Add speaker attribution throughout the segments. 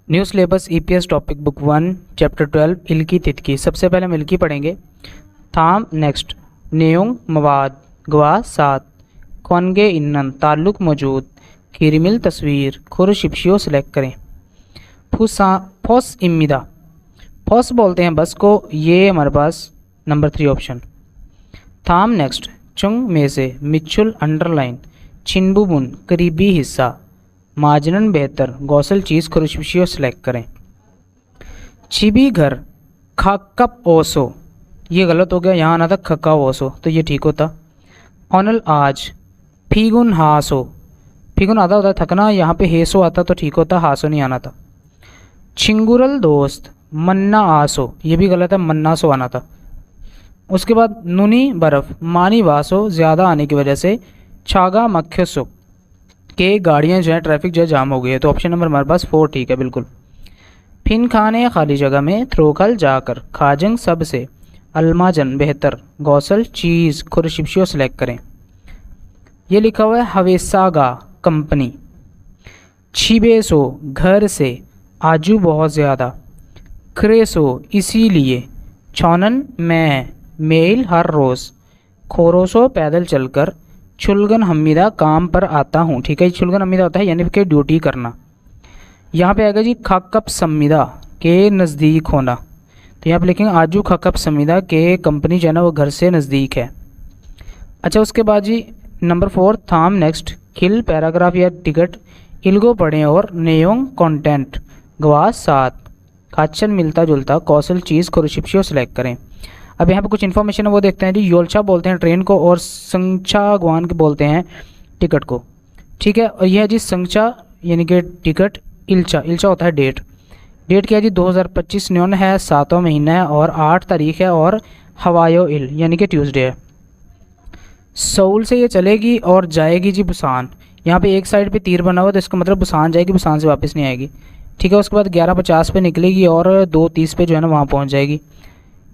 Speaker 1: New syllabus EPS topic book 1 chapter 12 इल्की तितकी। सबसे पहले हम इल्की पढ़ेंगे। थाम नेक्स्ट नेयोंग मवाद गवा सात कौनगे इन्नन ताल्लुक मौजूद खीरिमिल तस्वीर खुर शिप्शियो सेलेक्ट करें। फुसा फॉस इम्मिदा फॉस बोलते हैं बस को। ये हमारे पास नंबर 3 ऑप्शन। थाम नेक्स्ट चुंग में से मिचुल अंडरलाइन छिनबुबुन करीबी हिस्सा माजनन बेहतर गौसल चीज़ खुरशियो सेलेक्ट करें। छिबी घर खाकप ओसो, ये गलत हो गया, यहाँ आना था खका ओसो तो ये ठीक होता। ऑनल आज फीगुन हासो, फीगुन आता होता थकना, यहाँ पे हेसो आता तो ठीक होता, हासो नहीं आना था। छिंगुरल दोस्त मन्ना आसो, ये भी गलत है, मन्ना सो आना था। उसके बाद नुनी बर्फ़ मानी वासो ज़्यादा आने की वजह से छागा मख्यसो के गाड़ियाँ जो है ट्रैफिक जो है जाम हो गई है, तो ऑप्शन नंबर हमारे पास 4 ठीक है बिल्कुल। फिन खाने खाली जगह में थ्रोखल जाकर खाजंग सब से अलमाजन बेहतर गौसल चीज़ खुरशिप्शियो सेलेक्ट करें। ये लिखा हुआ है हवेसागा कंपनी। छिबेसो घर से आजू बहुत ज़्यादा क्रेसो इसीलिए छौनन मैं मेल हर रोज़ खोरोसो पैदल चलकर छुलगन हमीदा काम पर आता हूँ। ठीक है, छुलगन हमीदा होता है यानी कि ड्यूटी करना। यहाँ पे आएगा जी खाकप समीदा के नज़दीक होना, तो यहाँ पे लिखेंगे आजू खाकप समीदा के कंपनी जो है ना वो घर से नज़दीक है। अच्छा, उसके बाद जी नंबर 4 थाम नेक्स्ट खिल पैराग्राफ या टिकट इल्गो पढ़ें और नेयोंग कंटेंट गवास सात खाचन मिलता जुलता कौशल चीज़ खुरशिप्शियो सेलेक्ट करें। अब यहाँ पे कुछ इन्फॉर्मेशन है वो देखते हैं जी। योलचा बोलते हैं ट्रेन को और संगचा गुआन के बोलते हैं टिकट को। ठीक है, और यह है जी संगचा यानी कि टिकट, इल्चा इल्चा होता है डेट। डेट क्या है जी 2025 न्यून है, 7वां महीना है और 8 तारीख है और हवायो इल यानी कि ट्यूसडे है। सऊल से ये चलेगी और जाएगी जी बुसान। यहाँ पे एक साइड पे तीर बना हुआ तो इसका मतलब बुसान जाएगी, बुसान से वापस नहीं आएगी। ठीक है, उसके बाद 11:50 पे निकलेगी और 2:30 पे जो है ना वहाँ पहुँच जाएगी।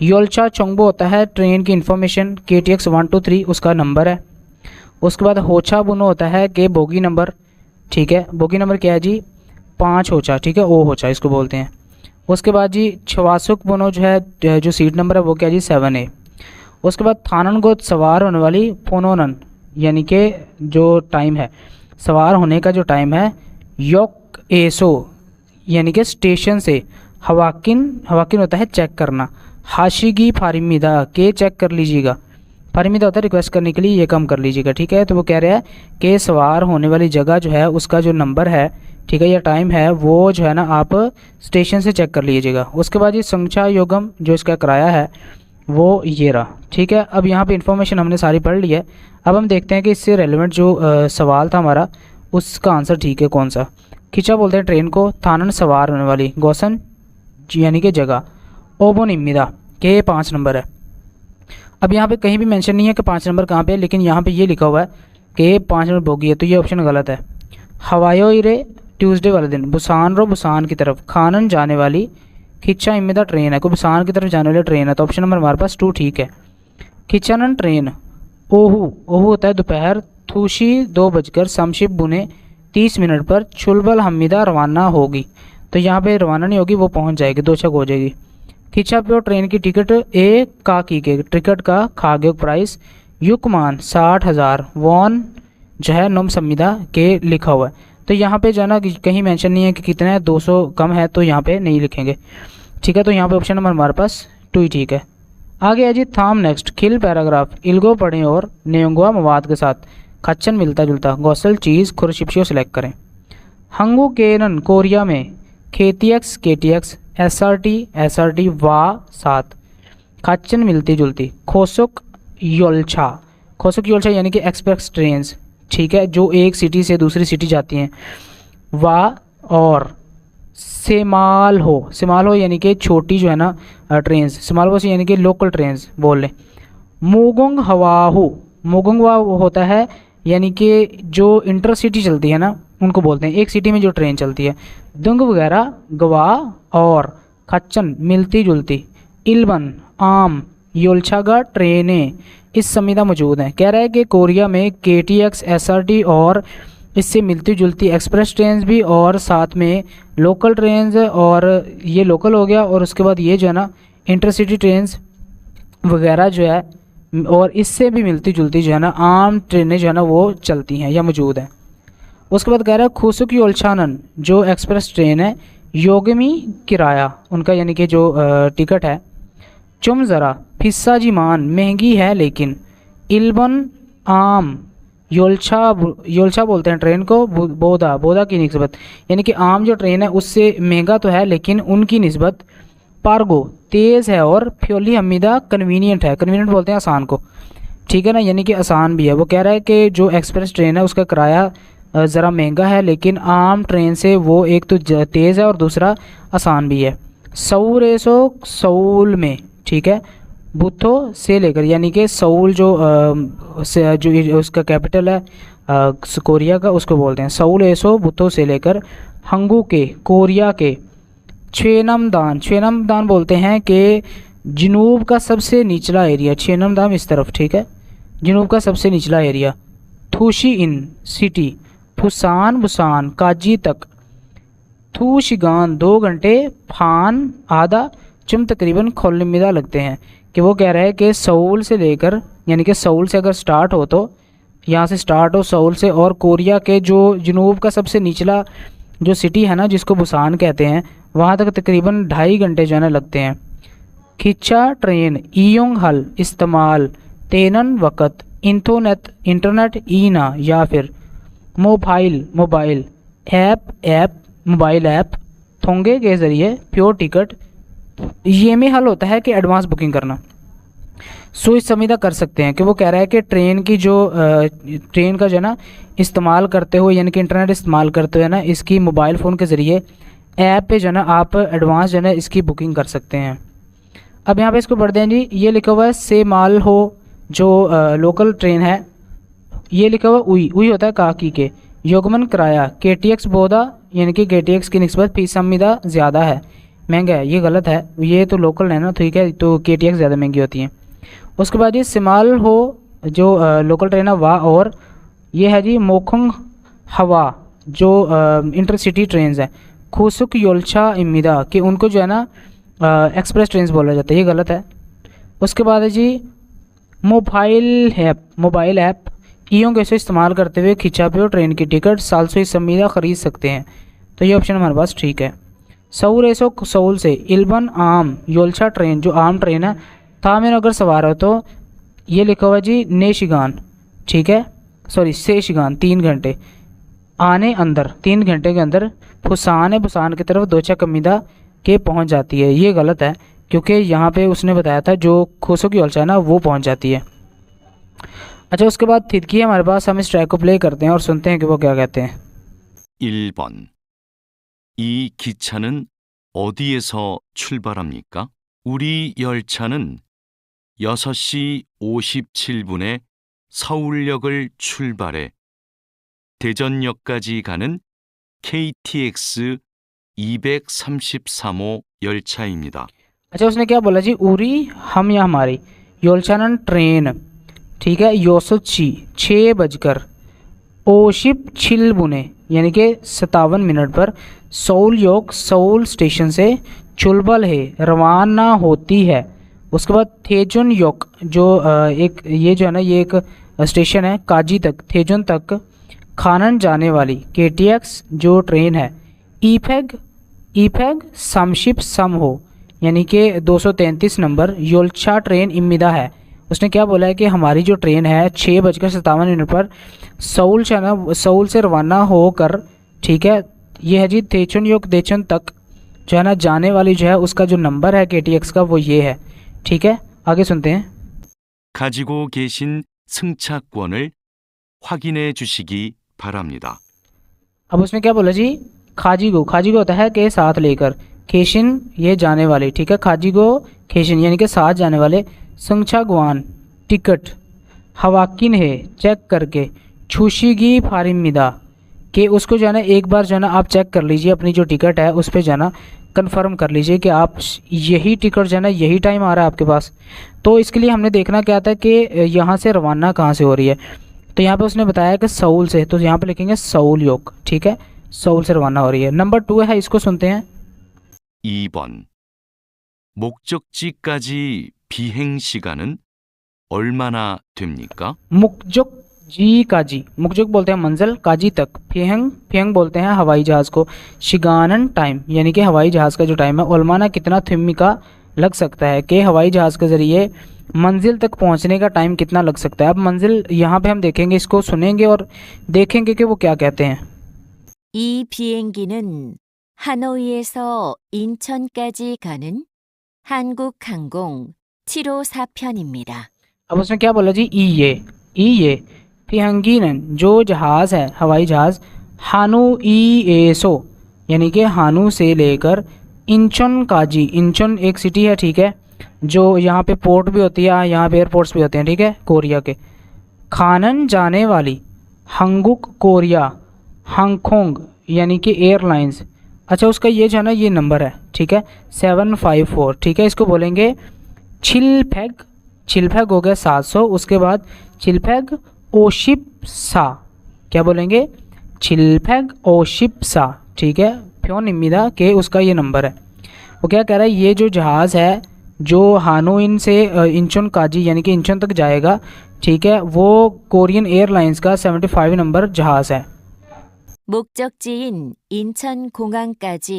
Speaker 1: योलचा चोंगबो होता है ट्रेन की इन्फॉर्मेशन, KTX 123 उसका नंबर है। उसके बाद होचा बुनो होता है के बोगी नंबर। ठीक है, बोगी नंबर क्या है जी 5 होचा। ठीक है, ओ होचा इसको बोलते हैं। उसके बाद जी छवासुक बुनो जो है जो सीट नंबर है वो क्या जी 7A। उसके बाद थानन को सवार होने वाली फोनोनन यानी कि जो टाइम है सवार होने का जो टाइम है योक एसो यानी कि स्टेशन से हवाकिन हवाकिन होता है चेक करना। हाशिगी फारिमिदा के चेक कर लीजिएगा, फारिमिदा होता है रिक्वेस्ट करने के लिए, ये कम कर लीजिएगा। ठीक है, तो वो कह रहा है कि सवार होने वाली जगह जो है उसका जो नंबर है, ठीक है, या टाइम है वो जो है ना आप स्टेशन से चेक कर लीजिएगा। उसके बाद ये संख्या योगम जो इसका किराया है वो ये रहा। ठीक है, अब यहाँ पे इन्फॉर्मेशन हमने सारी पढ़ ली है। अब हम देखते हैं कि इससे रेलिवेंट जो सवाल था हमारा उसका आंसर ठीक है कौन सा। खिंचा बोलते हैं ट्रेन को, थानन सवार होने वाली, गौसन यानी कि जगह, ओबोन इम्मिदा के 5 नंबर है। अब यहाँ पे कहीं भी मेंशन नहीं है कि 5 नंबर कहाँ पे है, लेकिन यहाँ पे ये लिखा हुआ है कि 5 नंबर बोगी है, तो ये ऑप्शन गलत है। हवायो इरे ट्यूसडे वाले दिन बुसान रो बुसान की तरफ खानन जाने वाली खिच्चा इम्मिदा ट्रेन है, कोई बुसान की तरफ जाने वाली ट्रेन है, तो ऑप्शन नंबर हमारे पास 2 ठीक है। खिचानन ट्रेन ओहू ओहू होता है दोपहर, थूशी 2 बजकर समशिप बुने 30 मिनट पर छुलबल हमीदा रवाना होगी, तो यहाँ पे रवाना नहीं होगी, वो पहुँच जाएगी, 2 छक हो जाएगी। खिंचा पे ट्रेन की टिकट एक का की के टिकट का खागे प्राइस युकमान 60,000 वॉन जो है नम संविदा के लिखा हुआ है, तो यहाँ पे जो है ना कहीं मेंशन नहीं है कि कितना है, 200 कम है तो यहाँ पे नहीं लिखेंगे। ठीक है, तो यहाँ पे ऑप्शन नंबर हमारे पास 2 ही ठीक है। आगे है जी थाम नेक्स्ट खिल पैराग्राफ इल्गो पढ़ें और नेयोंगवा मवाद के साथ खच्चन मिलता जुलता गौसल चीज़ खुरशिप्शियो सेलेक्ट करें। हंगू केनन कोरिया में KTX SRT वा 7 खाचन मिलती जुलती खोसुक योलछा यानी कि एक्सप्रेस ट्रेन्स। ठीक है, जो एक सिटी से दूसरी सिटी जाती हैं। वा और सेमाल हो यानी कि छोटी जो है ना ट्रेन्स, सेमाल हो यानी कि लोकल ट्रेन्स बोल लें। मोगोंग वा होता है यानी कि जो इंटरसिटी चलती है ना उनको बोलते हैं, एक सिटी में जो ट्रेन चलती है। दुंग वगैरह गवा और खच्चन मिलती जुलती इल्बन आम योलछागा ट्रेनें इस संविदा मौजूद हैं। कह रहा है कि कोरिया में KTX SRT और इससे मिलती जुलती एक्सप्रेस ट्रेन भी और साथ में लोकल ट्रेन, और ये लोकल हो गया, और उसके बाद ये जो है ना इंटरसिटी ट्रेन वगैरह जो है, और इससे भी मिलती जुलती जो है ना आम ट्रेनें जो है ना वो चलती हैं या मौजूद हैं। उसके बाद कह रहा है खुसुक योलछानन जो एक्सप्रेस ट्रेन है, योगमी किराया उनका यानी कि जो टिकट है, चुम ज़रा फिस्सा जीमान महंगी है लेकिन, इल्बन आम योलछा बोलते हैं ट्रेन को, बोदा की निस्बत यानी कि आम जो ट्रेन है उससे महंगा तो है लेकिन उनकी निस्बत पार्गो तेज़ है, और फ्योली हमीदा कन्वीनियंट है, कन्वीनियंट बोलते हैं आसान को, ठीक है ना, यानी कि आसान भी है। वो कह रहा है कि जो एक्सप्रेस ट्रेन है उसका किराया ज़रा महंगा है लेकिन आम ट्रेन से वो एक तो तेज़ है और दूसरा आसान भी है। सऊल रेसो सऊल में, ठीक है, बुथो से लेकर यानी कि सऊल जो उसका कैपिटल है कोरिया का, उसको बोलते हैं सऊल एसो बुथो से लेकर, हंगू के कोरिया के, छेनमदान बोलते हैं कि जनूब का सबसे निचला एरिया, छेनमदान इस तरफ, ठीक है, जनूब का सबसे निचला एरिया, थूशी इन सिटी, फुसान बुसान काजी तक, थू शिगान 2 घंटे, फान आधा, चुम तकरीबन खोलमिदा लगते हैं। कि वो कह रहा है कि सऊल से लेकर यानी कि सऊल से अगर स्टार्ट हो तो यहाँ से स्टार्ट हो सऊल से, और कोरिया के जो जनूब का सबसे निचला जो सिटी है ना जिसको बुसान कहते हैं वहाँ तक तकरीबन 2.5 घंटे जो है ना लगते हैं। खिंचा ट्रेन ईयोंग हल इस्तेमाल तेनन वक़्त इंटरनेट ईना या फिर मोबाइल ऐप थोंगे के ज़रिए प्योर टिकट, ये में हल होता है कि एडवांस बुकिंग करना, सोच समझदा कर सकते हैं। कि वो कह रहा है कि ट्रेन की जो ट्रेन का जो है ना इस्तेमाल करते हुए यानी कि इंटरनेट इस्तेमाल करते हुए ना इसकी मोबाइल फ़ोन के ज़रिए ऐप पे जो है ना आप एडवांस जो है ना इसकी बुकिंग कर सकते हैं। अब यहाँ पे इसको पढ़ दें जी, ये लिखा हुआ है से माल हो जो लोकल ट्रेन है, ये लिखा हुआ उई होता है काकी के, योगमन किराया KTX बोदा यानी कि KTX की निस्बत फीस अमीदा ज़्यादा है, महंगा है, ये गलत है, ये तो लोकल है ना, ठीक है, तो KTX ज़्यादा महंगी होती है। उसके बाद ये सिमाल हो जो लोकल ट्रेन है वाह, और ये है जी मोखंग हवा जो इंटरसिटी ट्रेन है, खुसुक योलछा इमिदा कि उनको जो है ना एक्सप्रेस ट्रेन बोला जाता है, ये गलत है। उसके बाद है जी मोबाइल ऐप ईयों कैसे इस्तेमाल करते हुए खिंचा पे ट्रेन की टिकट सालसो समीदा ख़रीद सकते हैं, तो ये ऑप्शन हमारे पास ठीक है। सऊल एसो सऊल से इल्बन आम योलछा ट्रेन जो आम ट्रेन है था में अगर सवार हो तो ये लिखा हुआ जी नेशिगान, ठीक है, सॉरी सेशिगान 3 घंटे, आने अंदर 3 घंटे के अंदर, फुसान है बुसान की तरफ दोचा कमीदा के पहुंच जाती है, ये गलत है क्योंकि यहाँ पे उसने बताया था जो खोसो की योलछा है ना वो पहुंच जाती है। अच्छा उसके बाद थिदकी है हमारे पास, हम इस ट्रैक को प्ले करते हैं और सुनते हैं कि वो क्या कहते हैं।
Speaker 2: 1번 이 기차는 어디에서 출발합니까? 우리 열차는 6시 57분에 서울역을 출발해 대전역까지 가는 KTX 233호 열차입니다.
Speaker 1: अच्छा उसने क्या बोला जी, उरी हम या हमारी, योलचानन ट्रेन, ठीक है, योसुची 6 बजकर, ओशिप छिलबुने यानी कि 57 मिनट पर, सऊल योग सऊल स्टेशन से चुलबल है रवाना होती है। उसके बाद थेजुन योक जो एक ये जो है ना ये एक स्टेशन है काजी तक, थेजुन तक खानन जाने वाली KTX जो ट्रेन है, ईफेग समशिप सम हो यानी कि 233 नंबर योलछा ट्रेन इम्मीदा है। उसने क्या बोला है कि हमारी जो ट्रेन है 6:57 पर सऊल से रवाना होकर, ठीक है, ये है जी थेचुन योग देचुन तक जो है ना जाने वाली जो है उसका जो नंबर है KTX का वो ये है, ठीक है। आगे सुनते हैं।
Speaker 2: 가지고 계신 승차권을 확인해 주시기 바랍니다.
Speaker 1: अब उसने क्या बोला जी, खाजीगो होता है कि साथ लेकर, खेशिन ये जाने वाले, ठीक है, खाजीगो खेशिन यानी कि साथ जाने वाले, संगछा गुआन टिकट, हवाकिन है चेक करके, छुशीगी फारिमिदा कि उसको जो है ना एक बार जो है ना आप चेक कर लीजिए अपनी जो टिकट है उस पर जो है ना कन्फर्म कर लीजिए कि आप यही टिकट जो है ना यही टाइम आ रहा है आपके पास। तो इसके लिए हमने देखना क्या था कि यहाँ से रवाना कहाँ से हो रही है, तो यहाँ पे उसने बताया कि सऊल से, तो यहाँ पे लिखेंगे सऊल योग, ठीक है, सऊल से रवाना हो रही है। नंबर 2 है, इसको सुनते हैं।
Speaker 2: 2번. 목적지까지 비행 시간은 얼마나 됩니까?
Speaker 1: मुकजुक जी काजी, मुकजुक बोलते हैं मंजिल, काजी तक, फेहंग फेहंग बोलते हैं हवाई जहाज़ को, शिगानन टाइम यानी कि हवाई जहाज़ का जो टाइम है, ओलमाना कितना थिम्मी का लग सकता है, कि हवाई जहाज़ के ज़रिए मंजिल तक पहुंचने का टाइम कितना लग सकता है। अब मंजिल यहाँ पे हम देखेंगे, इसको सुनेंगे और देखेंगे कि वो क्या कहते हैं।
Speaker 3: 이 비행기는 하노이에서 인천까지 가는 한국항공 754편입니다.
Speaker 1: अब उसने क्या बोला जी, ई ये फिहंगीनन जो जहाज़ है, हवाई जहाज़, हानु ई एसो यानी कि हानु से लेकर इंचन काजी, इंचन एक सिटी है, ठीक है, जो यहाँ पे पोर्ट भी होती है, यहाँ पे एयरपोर्ट्स भी होते हैं, ठीक है, कोरिया के, खानन जाने वाली हंगुक कोरिया हांगकोंग यानी कि एयरलाइंस। अच्छा, उसका ये जो है ना, ये नंबर है, ठीक है, 754, ठीक है, इसको बोलेंगे छिलफेग, छिलफेग हो गया 700, उसके बाद छिलफेग ओशिप्सा, क्या बोलेंगे, छिलफेग ओशिप्सा, ठीक है, फ्योनिमिदा के उसका ये नंबर है। वो क्या कह रहा है, ये जो जहाज़ है जो हानोइन से इंचन काजी यानी कि इंचन तक जाएगा, ठीक है, वो कोरियन एयरलाइंस का 75 नंबर जहाज़ है।
Speaker 3: 목적지인 인천공항까지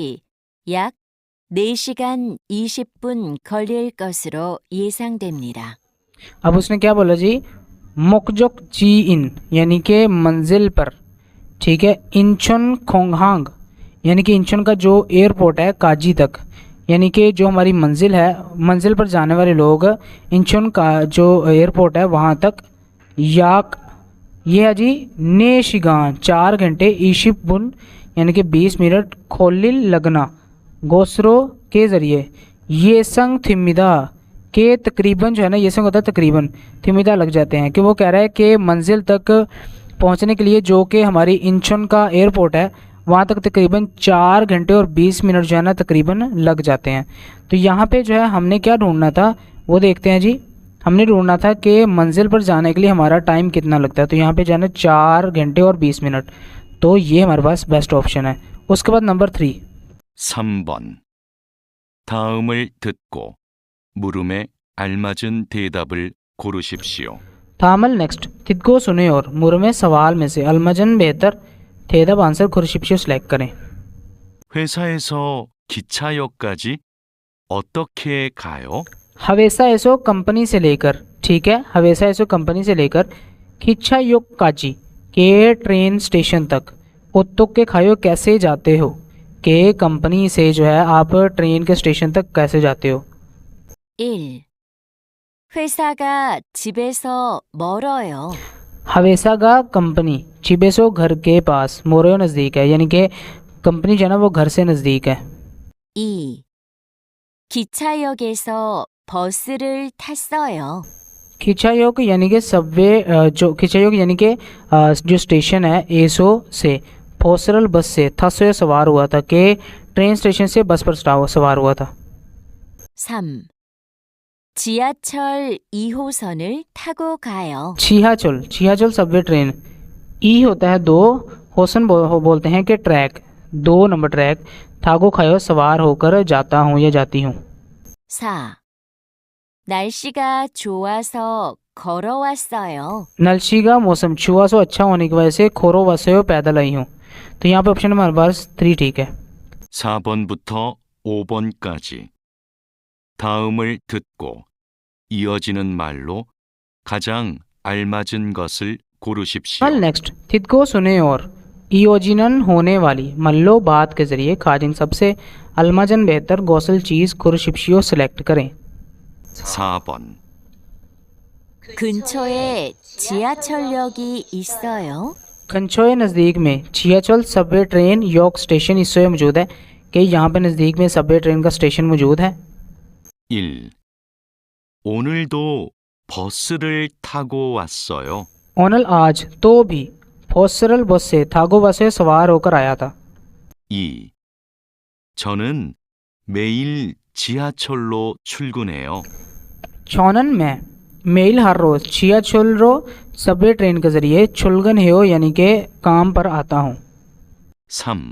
Speaker 3: 약 4시간 20분 걸릴 것으로 예상됩니다.
Speaker 1: अब उसने क्या बोला जी, मुकजुक जी इन यानी कि मंजिल पर, ठीक है, इंचन खोंगहांग यानी कि इंचन का जो एयरपोर्ट है, काजी तक यानी कि जो हमारी मंजिल है, मंजिल पर जाने वाले लोग इंचन का जो एयरपोर्ट है वहाँ तक, याक ये है जी नेशिगान 4 घंटे, ईशिप बुन यानी कि 20 मिनट, खोलिल लगना गोसरो के ज़रिए, ये संग थिमिदा के तकरीबन जो है ना, ये संग होता है तकरीबन, थिमिदा लग जाते हैं, कि वो कह रहा है कि मंजिल तक पहुंचने के लिए जो कि हमारी इंचन का एयरपोर्ट है वहाँ तक तकरीबन 4 घंटे और 20 मिनट जो है ना तकरीबन लग जाते हैं। तो यहाँ पे जो है हमने क्या ढूंढना था वो देखते हैं जी। हमने ढूंढना था कि मंजिल पर जाने के लिए हमारा टाइम कितना लगता है, तो यहाँ पे जो है ना 4 घंटे और 20 मिनट, तो ये हमारे पास बेस्ट ऑप्शन है। उसके बाद नंबर 3,
Speaker 2: 3번. 다음을 듣고 물음에 알맞은 대답을 고르십시오.
Speaker 1: थामल नेक्स्ट तिदको सुने और मुर में सवाल में से अलमजन बेहतर थेदब आंसर खुरशिप्शो सेलेक्ट करें।
Speaker 2: 회사에서 기차역까지 어떻게 가요?
Speaker 1: हवेसा ऐसो कंपनी से लेकर, ठीक है, हवेसा ऐसो कंपनी से लेकर खिच्छा युग काची के ट्रेन स्टेशन तक, उत्तुक के खायो कैसे जाते हो, के कंपनी से जो है आप ट्रेन के स्टेशन तक कैसे जाते हो।
Speaker 3: 1. 회사가 집에서 멀어요.
Speaker 1: हवेसा का कंपनी, चिबेसो घर के पास, मोरयो नज़दीक है, यानी कि कंपनी जो है ना वो घर से नज़दीक है।
Speaker 3: 2. 기차역에서 버스를 탔어요.
Speaker 1: खिचायोग यानी कि सबवे, जो खिचायोग यानी कि जो स्टेशन है एसो से, फोसरल बस से, थसो सवार हुआ था, कि ट्रेन स्टेशन से बस पर सवार हुआ था।
Speaker 3: 3. 지하철 2호선을 타고 가요.
Speaker 1: छियाचल, छियाचल सबवे ट्रेन, ई होता है 2, होसन बोलते हैं कि ट्रैक, 2 नंबर ट्रैक, थागो खायो सवार होकर जाता हूँ या जाती हूँ।
Speaker 3: 4. 날씨가 좋아서 걸어왔어요.
Speaker 1: नलशी का मौसम छुआ सो अच्छा होने की वजह से खोरो वसयो पैदल आई हूँ, तो यहाँ पे ऑप्शन हमारे पास 3 ठीक है।
Speaker 2: 4번부터 5번까지 다음을 듣고 이어지는 말로 가장 알맞은 것을 고르십시오.
Speaker 1: कल नेक्स्ट थिदको सुने और इयोजिनन होने वाली मल्लो बात के जरिए खाजिन सबसे अलमजन बेहतर गौसल चीज़ खुरशिप्शियो सेलेक्ट करें।
Speaker 2: 4번.
Speaker 3: 근처에 지하철역이 있어요.
Speaker 1: कंचोए नज़दीक में छियाचल सबवे ट्रेन यॉर्क स्टेशन इससे मौजूद है, कि यहाँ पे नज़दीक में सबवे ट्रेन का स्टेशन मौजूद है।
Speaker 2: 1. 오늘도 버스를 타고 왔어요.
Speaker 1: ओनल आज तो भी फोसरल बस से थागो बस से सवार होकर आया था।
Speaker 2: 2. 저는 매일 지하철로 출근해요.
Speaker 1: चौनन में मेल हर रोज़ 지하철로 सबवे ट्रेन के ज़रिए 출근해요 यानी कि काम पर आता हूँ।
Speaker 2: 3.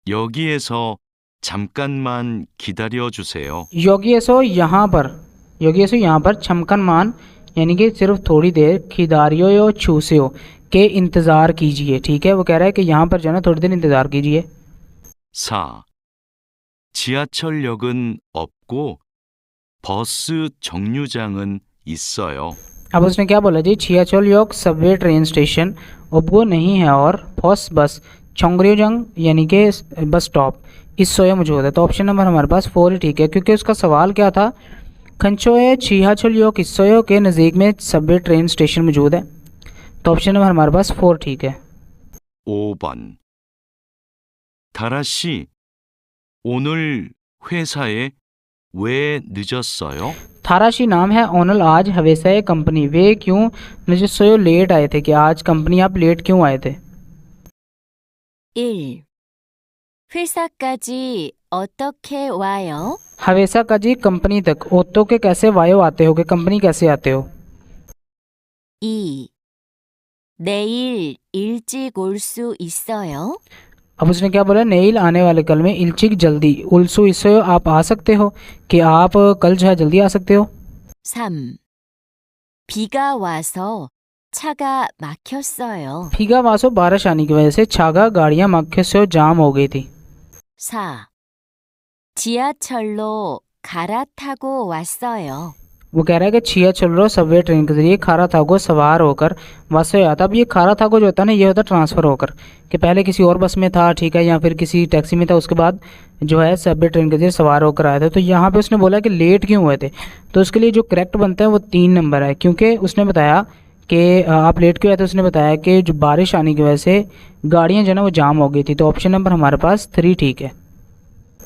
Speaker 2: 여기에서 잠깐만 기다려 주세요.
Speaker 1: योगियसो यहाँ पर छमकनमान यानी कि सिर्फ थोड़ी देर खिदारियो यो छूसियो के इंतज़ार कीजिए। ठीक है, वो कह रहा है कि यहाँ पर जो है ना थोड़ी देर इंतज़ार कीजिए।
Speaker 2: 4. 지하철역은 없고 버스 정류장은 있어요.
Speaker 1: अब उसने क्या बोला जी, छियाचोलयोग सबवे ट्रेन स्टेशन ओब्गो नहीं है और फॉस बस चोंगरियोजंग यानी कि बस स्टॉप इस सोया मौजूद है। तो ऑप्शन नंबर हमारे पास 4 ही ठीक है, क्योंकि उसका सवाल क्या था, खंचोए छियाचोलयोग इस्सोयो के नज़दीक में सबवे ट्रेन स्टेशन मौजूद है। तो ऑप्शन नंबर हमारे पास 4 ठीक है।
Speaker 2: 5번. 다라 씨, 오늘 회사에 왜 늦었어요?
Speaker 1: थाराशी नाम है, ओनल आज हवेसा कंपनी, वे क्यों मुझे सोयो लेट आए थे, कि आज कंपनी आप लेट क्यों आए थे।
Speaker 3: 1. 회사까지 어떻게 와요?
Speaker 1: हवेसा का जी कंपनी तक, ओतो के कैसे वायो आते हो, कि कंपनी कैसे आते हो।
Speaker 3: 2. 내일 일찍 올 수 있어요?
Speaker 1: अब उसने क्या बोला, नेल आने वाले कल में, इल्चिक जल्दी, उल्सु इसो आप आ सकते हो, कि आप कल जो है जल्दी आ सकते हो।
Speaker 3: 3. 비가 와서 차가 막혔어요.
Speaker 1: फीगा वासो बारिश आने की वजह से छागा गाड़ियां मक्खे से जाम हो गई थी।
Speaker 3: 4. 지하철로 갈아타고 왔어요.
Speaker 1: वो कह रहा है कि छियाचोलो सबवे ट्रेन के जरिए खारा थागो सवार होकर वासो आता। अब ये खारा थागो जो होता है ना, ये होता है ट्रांसफ़र होकर, कि पहले किसी और बस में था, ठीक है, या फिर किसी टैक्सी में था, उसके बाद जो है सबवे ट्रेन के जरिए सवार होकर आया था। तो यहाँ पे उसने बोला कि लेट क्यों हुए थे, तो उसके लिए जो करेक्ट बनता है वो 3 नंबर है, क्योंकि उसने बताया कि आप लेट क्यों आए थे। उसने बताया कि जो बारिश आने की वजह से गाड़ियाँ जो है ना वो जाम हो गई थी। तो ऑप्शन नंबर हमारे पास 3 ठीक है।